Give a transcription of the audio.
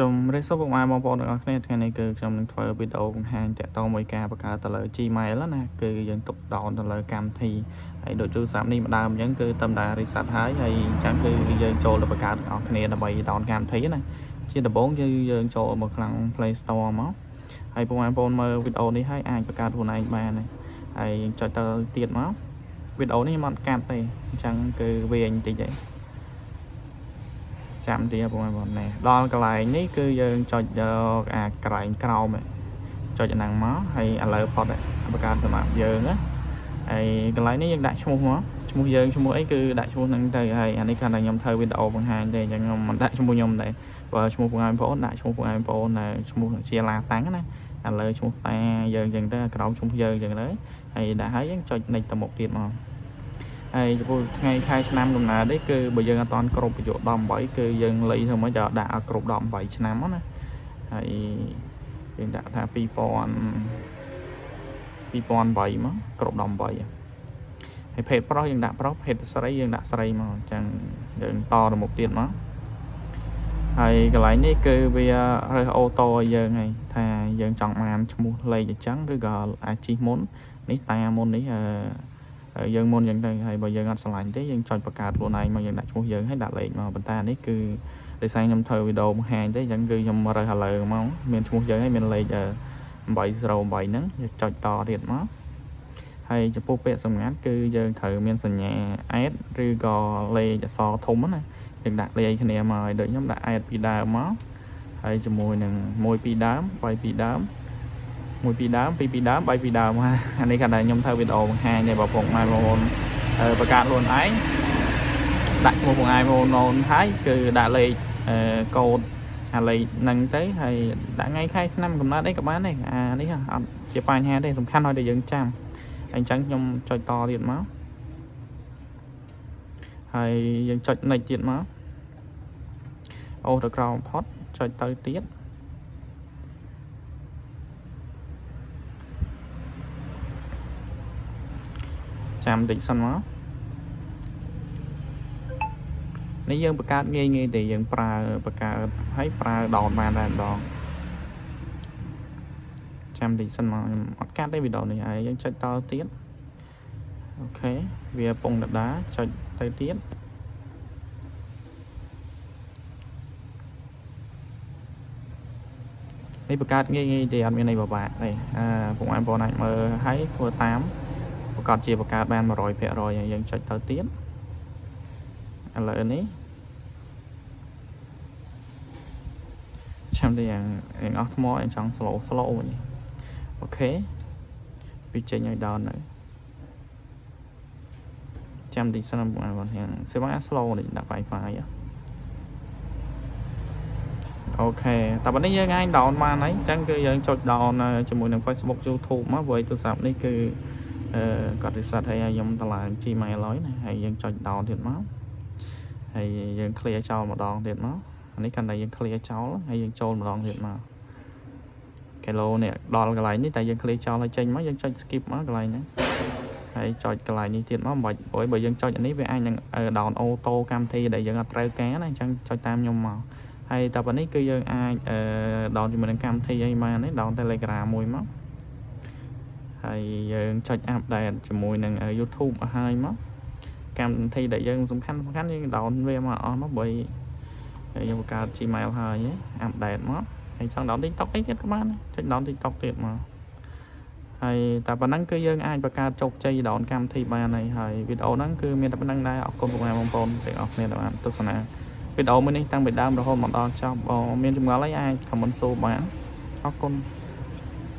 ជំរាបសួរពុកម៉ែបងប្អូនទាំងអស់គ្នាថ្ងៃនេះគឺខ្ញុំនឹងធ្វើវីដេអូបង្ហាញតាក់ទងមួយការបង្កើតទៅលើ Gmail ណាគឺយើងទុកដោនទៅលើកម្មវិធីហើយដូចទូរស័ព្ទនេះម្ដងអញ្ចឹងគឺតាមតា reset ហើយអញ្ចឹងគឺយើងចូលទៅបង្កើតទាំងអស់គ្នាដើម្បីដោនកម្មវិធីណាជាដំបូងយើងចូលមកក្នុង Play Store មកហើយពុកម៉ែបងប្អូនមើលវីដេអូនេះហើយអាចបង្កើតខ្លួនឯងបានហើយយើងចុចទៅទៀតមកវីដេអូនេះមិនកាត់ទេអញ្ចឹងគឺវាបន្តិចទេចាំទៀតបងប្អូនណែដល់កន្លែងនេះគឺយើងចុចយកអាកន្លែងក្រោមចុចអាហ្នឹងមកហើយឥឡូវផុតបង្កើតសម្រាប់យើងណាហើយកន្លែងនេះយើងដាក់ឈ្មោះមកឈ្មោះយើងឈ្មោះអីគឺដាក់ឈ្មោះហ្នឹងទៅហើយអានេះគាត់តែខ្ញុំធ្វើវីដេអូបង្ហាញទេអញ្ចឹងខ្ញុំមិនដាក់ឈ្មោះខ្ញុំដែរបើឈ្មោះបងប្អូនដាក់ឈ្មោះបងប្អូនឈ្មោះជាឡាតាំងណាឥឡូវឈ្មោះតាយើងអញ្ចឹងទៅក្រោមឈ្មោះយើងអញ្ចឹងទៅហើយដាក់ហើយយើងចុច next ទៅមុខទៀតមកហើយចំពោះថ្ងៃខែឆ្នាំកំណើតនេះគឺបើយើងអត់តាន់គ្រប់អាយុ18គឺយើងលៃធ្វើមកយកដាក់ឲ្យគ្រប់18ឆ្នាំណាហើយយើងដាក់ថា2008មកគ្រប់18ហើយភេទប្រុសយើងដាក់ប្រុសភេទស្រីយើងដាក់ស្រីមកអញ្ចឹងយើងតទៅមុខទៀតមកហើយកន្លែងនេះគឺវារើសអូតូឲ្យយើងហើយថាយើងចង់បានឈ្មោះលេខអញ្ចឹងឬក៏អាជីមុននេះតាមុននេះយើងមុនយ៉ាងទៅហើយបើយើងអត់ឆ្លាញ់ទេយើងចុចបង្កើតខ្លួនឯងមកយើងដាក់ឈ្មោះយើងហើយដាក់លេខមកប៉ុន្តែនេះគឺដោយសារខ្ញុំធ្វើវីដេអូបង្ហាញទេអញ្ចឹងគឺខ្ញុំរើសឥឡូវមកមានឈ្មោះយើងហើយមានលេខ808ហ្នឹងយើងចុចតទៀតមកហើយចំពោះពាក្យសម្ងាត់គឺយើងត្រូវមានសញ្ញា add ឬក៏លេខអក្សរធំណាយើងដាក់លេខគ្នាមកឲ្យដូចខ្ញុំដាក់ add ពីដើមមកហើយជាមួយនឹង1ពីដើម3ពីដើម1ពីដើម2ពីដើម3ពីដើមអានេះគាត់តែខ្ញុំធ្វើវីដេអូបង្ហាញទេបងប្អូនបង្កើតខ្លួនឯងដាក់ឈ្មោះបងឯងបងអូនហើយគឺដាក់លេខកូដអាលេខហ្នឹងទៅហើយដាក់ថ្ងៃខែឆ្នាំកំណើតអីក៏បានដែរអានេះអត់ជាបញ្ហាទេសំខាន់ឲ្យតែយើងចាំអញ្ចឹងខ្ញុំចុចតទៀតមកហើយយើងចុច next ទៀតមកអូទៅក្រោមផុតចុចទៅទៀតចាំតិចសិនមកនេះយើងបង្កើតងាយទេយើងប្រើបង្កើតហើយប្រើដោនបានតែម្ដងចាំតិចសិនមកខ្ញុំអត់កាត់ទេវីដេអូនេះហើយយើងចុចតទៀតអូខេវាពងដដាចុចទៅទៀតនេះបង្កើតងាយទេអត់មានអីពិបាកទេពុកម៉ែបងប្អូនអាចមើលហើយធ្វើតាមប្រកាសជាបង្កើតបាន 100% ហើយយើងចុចទៅទៀតឥឡូវនេះចាំតែយ៉ាងអស់ថ្មអញ្ចឹង slow វិញអូខេពីចេញឲ្យដោននៅចាំតិចសិនបងប្អូនហ្នឹងសេវា slow នេះដាក់ Wi-Fi អូខេតែប៉ុណ្នេះយើងអាចដោនបានហើយអញ្ចឹងគឺយើងចុចដោនជាមួយនឹង Facebook YouTube មកព្រោះទូរស័ព្ទនេះគឺគាត់ reset ឲ្យខ្ញុំតម្លើង Gmail ហើយណាហើយយើងចុចដោនទៀតមកហើយយើង clear ចោលម្ដងទៀតមកអានេះកាន់តែយើង clear ចោលហើយយើងចូលម្ដងទៀតមកគីឡូនេះដល់កន្លែងនេះតែយើង clear ចោលហើយចេញមកយើងចុច skip មកកន្លែងហ្នឹងហើយចុចកន្លែងនេះទៀតមកមិនបាច់បើយើងចុចអានេះវាអាចនឹងដោនអូតូកម្មវិធីដែលយើងអត់ត្រូវការណាអញ្ចឹងចុចតាមខ្ញុំមកហើយតែប៉ុណ្នេះគឺយើងអាចដោនជាមួយនឹងកម្មវិធីអីបាននេះដោន Telegram មួយមកហើយយើងចុច update ជាមួយនឹង YouTube ឲ្យហើយមកកម្មវិធីដែលយើងសំខាន់យើងដោនវាមកអស់មកបើយើងបង្កើត Gmail ហើយ update មកហើយចង់ដោន TikTok អីទៀតក៏បានចុចដោន TikTok ទៀតមកហើយតែប៉ុណ្ណឹងគឺយើងអាចបង្កើតជោគជ័យដោនកម្មវិធីបានហើយវីដេអូហ្នឹងគឺមានតែប៉ុណ្្នឹងដែរអរគុណបងប្អូនទាំងអស់គ្នាដែលបានទស្សនាវីដេអូមួយនេះតាំងពីដើមរហូតមកដល់ចប់បើមានចម្ងល់អីអាច comment សួរបានអរគុណ